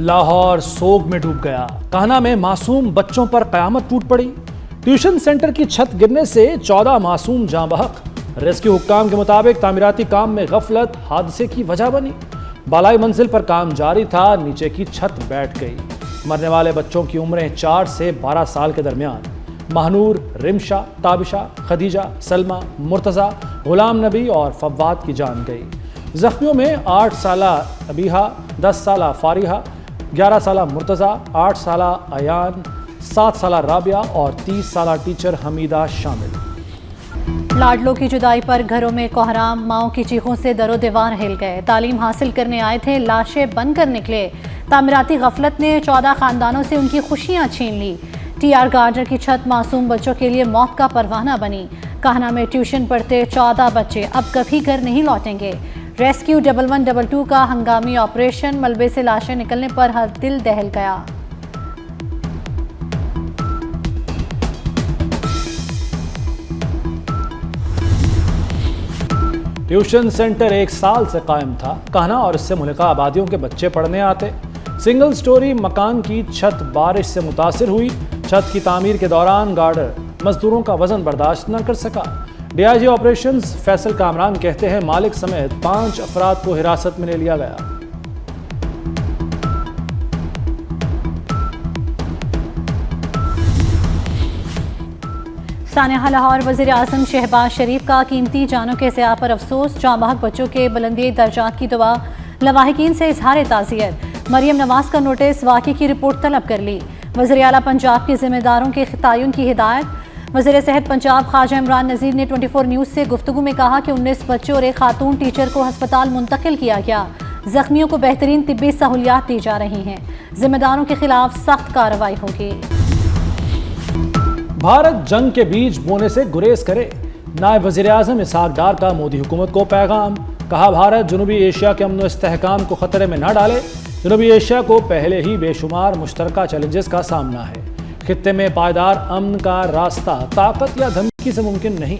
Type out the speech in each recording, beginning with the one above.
लाहौर सोग में डूब गया। कान्हा में मासूम बच्चों पर कयामत टूट पड़ी। ट्यूशन सेंटर की छत गिरने से 14 मासूम जाँ बहक। रेस्क्यू हुक्काम के मुताबिक तामीराती काम में गफलत हादसे की वजह बनी। बालाई मंजिल पर काम जारी था, नीचे की छत बैठ गई। मरने वाले बच्चों की उम्रें 4 से 12 साल के दरमियान। महनूर, रिमशा, ताबिशा, खदीजा, सलमा, मुर्तज़ा, गुलाम नबी और फव्वाद की जान गई। जख्मियों में 8 साला अबीहा, 10 साला फारिहा, 11 साला मुर्तज़ा, 8 साला अयान, 7 साला राबिया और 30 साला टीचर हमीदा शामिल। लाडलों की जुदाई पर घरों में कोहराम, माओं की चीखों से दरो दीवार हिल गए। तालीम हासिल करने आए थे, लाशें बनकर निकले। तामीराती गफलत ने 14 खानदानों से उनकी खुशियां छीन ली। टीआर गार्डर की छत मासूम बच्चों के लिए मौत का परवाना बनी। कान्हा में ट्यूशन पढ़ते 14 बच्चे अब कभी घर नहीं लौटेंगे। रेस्क्यू 1112 का हंगामी ऑपरेशन, मलबे से लाशें निकलने पर हर दिल दहल गया। ट्यूशन सेंटर 1 साल से कायम था। कान्हा और इससे मुल्का आबादियों के बच्चे पढ़ने आते। सिंगल स्टोरी मकान की छत बारिश से मुतासिर हुई। छत की तामीर के दौरान गार्डर मजदूरों का वजन बर्दाश्त न कर सका। डीआईजी ऑपरेशंस फैसल कामरान कहते हैं मालिक समेत 5 अफराद को हिरासत में ले लिया गया। सानिया लाहौर, वज़ीर आज़म शहबाज शरीफ का कीमती जानों के ज़िया पर अफसोस। जाँ बहक बच्चों के बुलंदी दर्जात की दुआ। लवाहिकीन से इजहार ताज़ियत। मरियम नवाज का नोटिस, वाक़े की रिपोर्ट तलब कर ली। वज़ीर आला पंजाब के जिम्मेदारों के तयन की हिदायत। वज़ीर सेहत पंजाब ख्वाजा इमरान नज़ीर ने 24 न्यूज़ से गुफ्तगू में कहा कि 19 बच्चों और एक खातून टीचर को अस्पताल मुंतकिल किया गया। जख्मियों को बेहतरीन तिब्बी सहूलियात दी जा रही हैं। जिम्मेदारों के खिलाफ सख्त कार्रवाई होगी। भारत जंग के बीज बोने से गुरेज करे। नायब वज़ीर आज़म इसहाक डार का मोदी हुकूमत को पैगाम। कहा भारत जनूबी एशिया के अमन व इस्तेहकाम को खतरे में न डाले। जनूबी एशिया को पहले ही बेशुमार मुश्तरका चैलेंजेस का सामना है। खित्ते में पायदार अमन का रास्ता ताकत या धमकी से मुमकिन नहीं।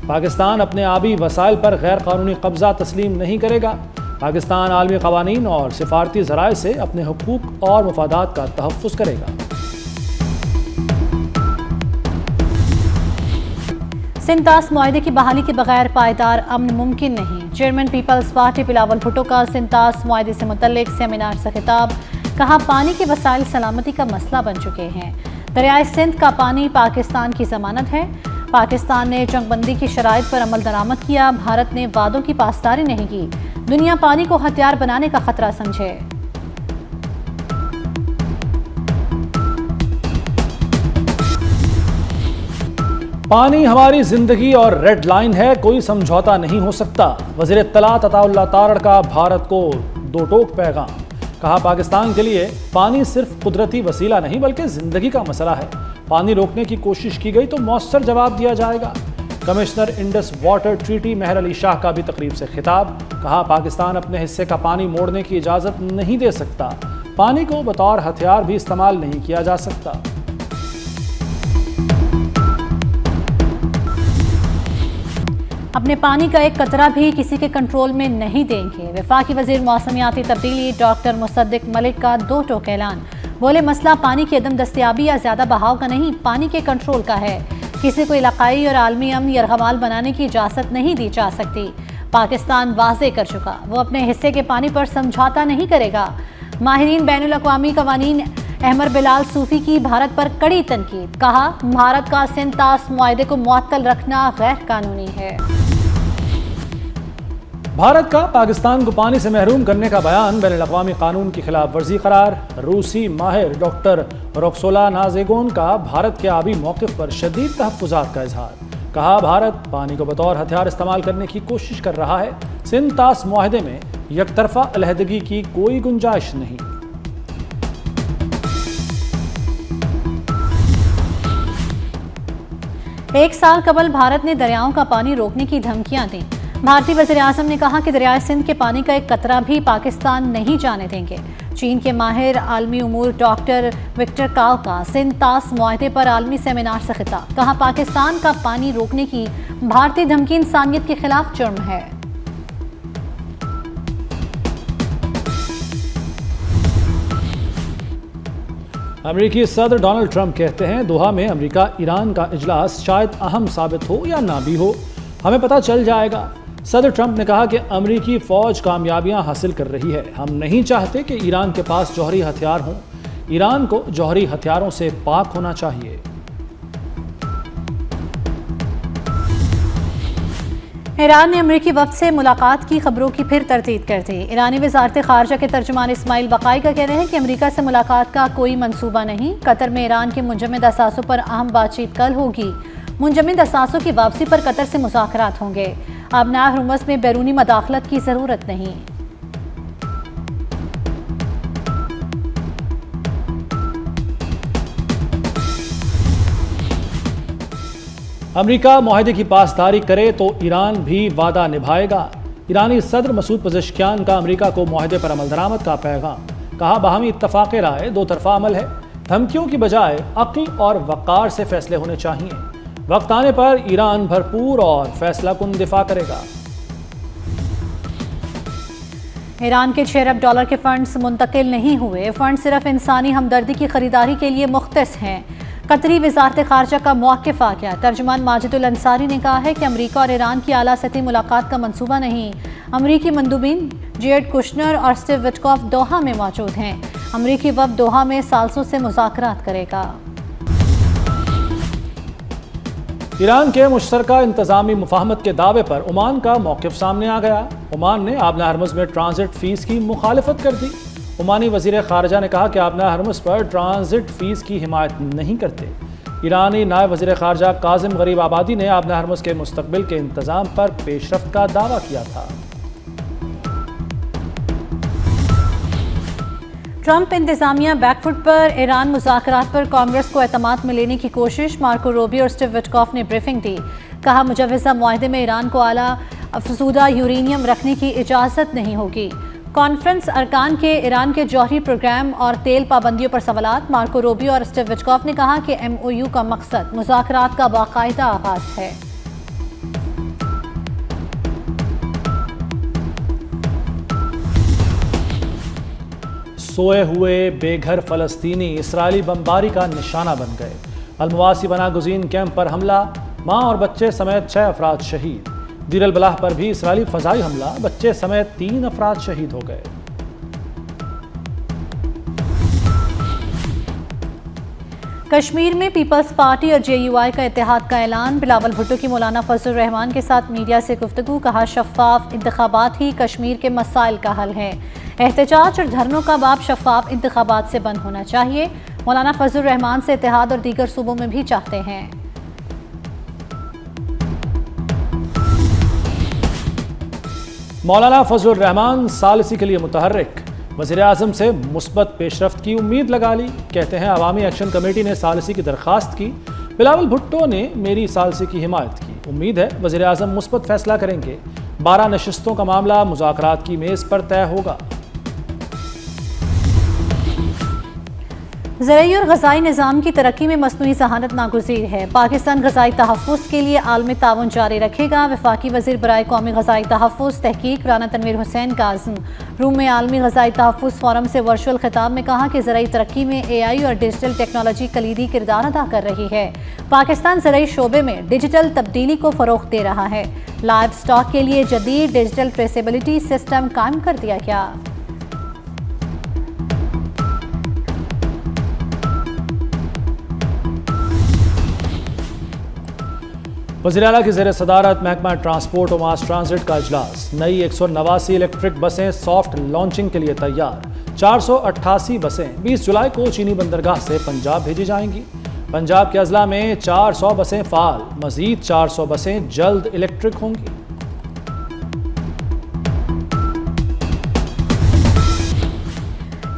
पाकिस्तान अपने आबी वसाइल पर गैर कानूनी कब्जा तस्लीम नहीं करेगा। पाकिस्तान आलमी कवानीन और सिफारती ज़राए से अपने हुकूक और मफादात का तहफ़्फ़ुज़ करेगा। सिंतास मुआहदे की बहाली के बगैर पायदार अमन मुमकिन नहीं। चेयरमैन पीपल्स पार्टी बिलावल भुट्टो का सिंतास मुआहदे से मुतल्लिक सेमिनार से खिताब। कहा पानी के वसाइल सलामती का मसला बन चुके हैं। दरियाए सिंध का पानी पाकिस्तान की जमानत है। पाकिस्तान ने जंगबंदी की शराइत पर अमल दरामद किया। भारत ने वादों की पासदारी नहीं की। दुनिया पानी को हथियार बनाने का खतरा समझे। पानी हमारी जिंदगी और रेड लाइन है, कोई समझौता नहीं हो सकता। वज़ीर इत्तलात अताउल्लाह तारड़ का भारत को दो टोक पैगाम। कहा पाकिस्तान के लिए पानी सिर्फ कुदरती वसीला नहीं बल्कि जिंदगी का मसला है। पानी रोकने की कोशिश की गई तो मौसर जवाब दिया जाएगा। कमिश्नर इंडस वाटर ट्रीटी मेहर अली शाह का भी तकरीब से खिताब। कहा पाकिस्तान अपने हिस्से का पानी मोड़ने की इजाज़त नहीं दे सकता। पानी को बतौर हथियार भी इस्तेमाल नहीं किया जा सकता। अपने पानी का एक कतरा भी किसी के कंट्रोल में नहीं देंगे। वफाकी वजीर मौसमियाती तब्दीली डॉक्टर मुसद्दिक मलिक का 2 टोक ऐलान। बोले मसला पानी की अदम दस्तियाबी या ज़्यादा बहाव का नहीं, पानी के कंट्रोल का है। किसी को इलाकाई और आलमी अमन यरगमाल बनाने की इजाज़त नहीं दी जा सकती। पाकिस्तान वाज़े कर चुका, वो अपने हिस्से के पानी पर समझौता नहीं करेगा। माहिरीन बैनुल अक़वामी कवानीन अहमर बिलाल सूफी की भारत पर कड़ी तनकीद। कहा भारत का सिंतास मुआहदे को मुअत्तल रखना गैर कानूनी है। भारत का पाकिस्तान को पानी से महरूम करने का बयान बैनुल अक़वामी कानून की खिलाफ वर्जी करार। रूसी माहिर डॉक्टर रोक्सोला नाज़ेगोन का भारत के आबी मौक़िफ़ पर शदीद तहफ़्फ़ुज़ात का इजहार। कहा भारत पानी को बतौर हथियार इस्तेमाल करने की कोशिश कर रहा है। सिंतास मुआहदे में यकतरफा अलहदगी की कोई गुंजाइश नहीं। एक साल कबल भारत ने दरियाओं का पानी रोकने की धमकियां दी। भारतीय वज़ीर आज़म ने कहा कि दरियाए सिंध के पानी का एक कतरा भी पाकिस्तान नहीं जाने देंगे। चीन के माहिर आलमी उमूर डॉक्टर विक्टर काव का सिंतास मुआहदे पर आलमी सेमिनार से खिताब। कहा पाकिस्तान का पानी रोकने की भारतीय धमकी इंसानियत के खिलाफ जुर्म है। अमेरिकी सदर डोनाल्ड ट्रंप कहते हैं दोहा में अमेरिका ईरान का इजलास शायद अहम साबित हो या ना भी हो, हमें पता चल जाएगा। सदर ट्रंप ने कहा कि अमेरिकी फौज कामयाबियां हासिल कर रही है। हम नहीं चाहते कि ईरान के पास जौहरी हथियार हों। ईरान को जौहरी हथियारों से पाक होना चाहिए। ईरान ने अमेरिकी वफ्द से मुलाकात की खबरों की फिर तरदीद कर दी। ईरानी वजारत खारजा के तर्जुमान इस्माइल बकाई का कहना है कि अमेरिका से मुलाकात का कोई मंसूबा नहीं। कतर में ईरान के मुंजमद असासों पर अहम बातचीत कल होगी। मुंजमद असासों की वापसी पर कतर से मुज़ाकरात होंगे। आबना हुर्मुज़ में बैरूनी मदाखलत की ज़रूरत नहीं। अमेरिका मुआहदे की पासदारी करे तो ईरान भी वादा निभाएगा। ईरानी सदर मसूद पज़ेश्कियान का अमेरिका को मुआहदे पर अमल दरामद का पैगाम। कहा बाहमी इत्तफाक़ राय दो तरफा अमल है। धमकियों की बजाय अक्ल और वक़ार से फैसले होने चाहिए। वक्त आने पर ईरान भरपूर और फैसला कुन दिफा करेगा। ईरान के $6 अरब के फंड्स मुंतकिल नहीं हुए। फंड सिर्फ इंसानी हमदर्दी की खरीदारी के लिए मुख्तस हैं। कतरी वजारत खारजा का मौक़िफ़ आ गया। तर्जुमान माजिदुल अंसारी ने कहा है कि अमेरिका और ईरान की आला सतही मुलाकात का मंसूबा नहीं। अमेरिकी मंदूबिन जेरेड कुशनर और स्टीव विटकॉफ दोहा में मौजूद हैं। अमेरिकी वफ़द दोहा में साल्सों से मुज़ाकरात करेगा। ईरान के मुश्तरका इंतजामी मुफाहमत के दावे पर ओमान का मौक़िफ़ सामने आ गया। ओमान ने आबना हरमुज़ में ट्रांजिट फ़ीस की मुखालिफत कर दी। ओमानी वज़ीर ख़ारजा ने कहा कि आबना हरमुज़ पर ट्रांजिट फ़ीस की हिमायत नहीं करते। ईरानी नायब वज़ीर ख़ारजा काज़िम गरीब आबादी ने आबना हरमुज़ के मुस्तक़बिल के इंतज़ाम पर पेशरफ्त का दावा किया था। ट्रंप इंतजामिया बैकफुट पर। ईरान मुज़ाकरात पर कांग्रेस को एतमाद में लेने की कोशिश। मार्को रूबियो और स्टीव विटकॉफ ने ब्रीफिंग दी। कहा मुजव्वज़ा मुआहदे में ईरान को आला अफज़ूदा यूरेनियम रखने की इजाज़त नहीं होगी। कॉन्फ्रेंस अरकान के ईरान के जौहरी प्रोग्राम और तेल पाबंदियों पर सवालात। मार्को रूबियो और स्टीव विटकॉफ ने कहा कि MOU का मकसद मुज़ाकरात का बाकायदा आगाज़ है। सोए हुए बेघर फ़लस्तीनी इसराइली बमबारी का निशाना बन गए। अलमवासी बना गुज़ीन कैंप पर हमला, माँ और बच्चे समेत 6 अफराद शहीद। दीर अल बलाह पर भी इसराइली फ़ज़ाई हमला, बच्चे समेत 3 अफराद शहीद हो गए। कश्मीर में पीपल्स पार्टी और JUI का इत्तेहाद का ऐलान। बिलावल भुट्टो की मौलाना फजलुर रहमान के साथ मीडिया से गुफ्तगू। कहा शफ़ाफ इंतखाबात ही कश्मीर के मसाइल का हल है। एहतजाज और धरनों का बाब शफ़ाफ इंतखाबात से बंद होना चाहिए। मौलाना फजलुर रहमान से इत्तेहाद और दीगर सूबों में भी चाहते हैं। मौलाना फजलुर रहमान सालिसी के लिए मुतहर्रिक। वज़ीर आज़म से मुस्बत पेशरफ्त की उम्मीद लगा ली। कहते हैं अवामी एक्शन कमेटी ने सालिसी की दरख्वास्त की। बिलावल भुट्टो ने मेरी सालिसी की हिमायत की। उम्मीद है वज़ीर आज़म मुस्बत फैसला करेंगे। 12 नशिस्तों का मामला मुज़ाकरात की मेज़ पर तय होगा। ज़राई और ग़ज़ाई निज़ाम की तरक्की में मसनूई ज़हानत नागुज़ीर है। पाकिस्तान ग़ज़ाई तहफ़्फ़ुज़ के लिए आलमी ताउन जारी रखेगा। वफ़ाक़ी वज़ीर बराए कौमी ग़ज़ाई तहफ़्फ़ुज़ तहक़ीक़ राना तनवीर हुसैन काज़िम रूम में आलमी ग़ज़ाई तहफ़्फ़ुज़ फ़ोरम से वर्चुअल ख़िताब में कहा कि ज़राई तरक्की में AI और डिजिटल टेक्नोलॉजी कलीदी किरदार अदा कर रही है। पाकिस्तान ज़राई शोबे में डिजिटल तब्दीली को फ़रोग़ दे रहा है। लाइव स्टॉक के लिए जदीद डिजिटल ट्रेसेबिलिटी सिस्टम कायम कर दिया गया। वज़ीर आला की ज़ेर सदारत महकमा ट्रांसपोर्ट और मास ट्रांजिट का इजलास। नई 189 इलेक्ट्रिक बसें सॉफ्ट लॉन्चिंग के लिए तैयार। 488 बसें 20 जुलाई को चीनी बंदरगाह से पंजाब भेजी जाएंगी। पंजाब के अजला में 400 बसें फ़ाल, मज़ीद 400 बसें जल्द इलेक्ट्रिक होंगी।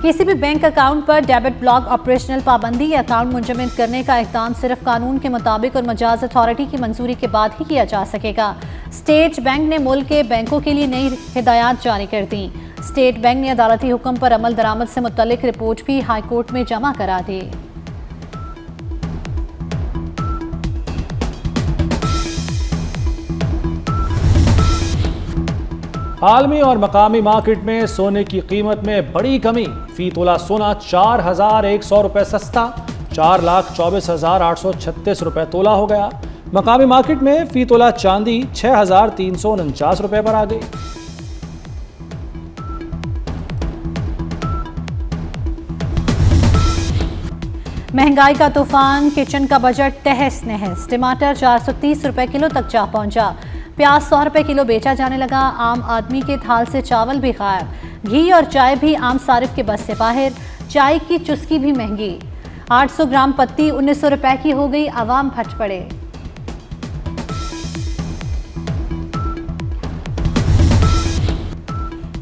किसी भी बैंक अकाउंट पर डेबिट ब्लॉक ऑपरेशनल पाबंदी या अकाउंट मुंजमद करने का इक़दाम सिर्फ कानून के मुताबिक और मजाज अथॉरिटी की मंजूरी के बाद ही किया जा सकेगा। स्टेट बैंक ने मुल्क के बैंकों के लिए नई हिदायत जारी कर दी। स्टेट बैंक ने अदालती हुक्म पर अमल दरामद से मुतल्लिक रिपोर्ट भी हाई कोर्ट में जमा करा दी। आलमी और मकामी मार्केट में सोने की कीमत में बड़ी कमी। फी तोला सोना 4,100 रुपए सस्ता 4,24,836 रुपए तोला हो गया। मकामी मार्केट में फी तोला चांदी 6,349 रुपए पर आ गई। महंगाई का तूफान, किचन का बजट तहस नहस। टमाटर 430 रुपए किलो तक जा पहुंचा। प्याज 100 रुपए किलो बेचा जाने लगा। आम आदमी के थाल से चावल भी गायब। घी और चाय भी आम सारिफ के बस से बाहर। चाय की चुस्की भी महंगी। 800 ग्राम पत्ती 1900 रुपए की हो गई। आवाम फट पड़े।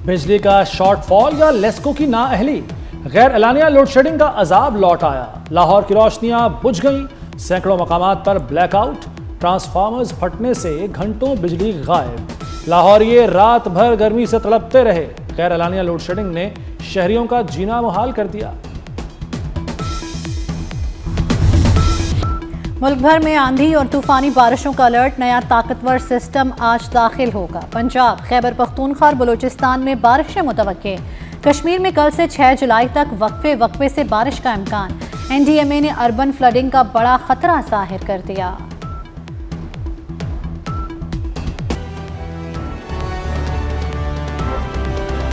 बिजली का शॉर्टफॉल या लेस्को की नाअहली, गैर एलानिया लोड शेडिंग का अजाब लौट आया। लाहौर की रोशनियां बुझ गईं। सैकड़ों मकामात पर ब्लैकआउट। ट्रांसफार्मर्स फटने से घंटों बिजली गायब। लाहौरिये रात भर गर्मी से तड़पते रहे। गैर एलानिया लोड शेडिंग ने शहरियों का जीना मुहाल कर दिया। मुल्क भर में आंधी और तूफानी बारिशों का अलर्ट। नया ताकतवर सिस्टम आज दाखिल होगा। पंजाब, खैबर पख्तूनख्वा और बलूचिस्तान में बारिशें मुतवक्के। कश्मीर में कल से 6 जुलाई तक वक्फे से बारिश का इम्कान। NDMA ने अर्बन फ्लडिंग का बड़ा खतरा जाहिर कर दिया।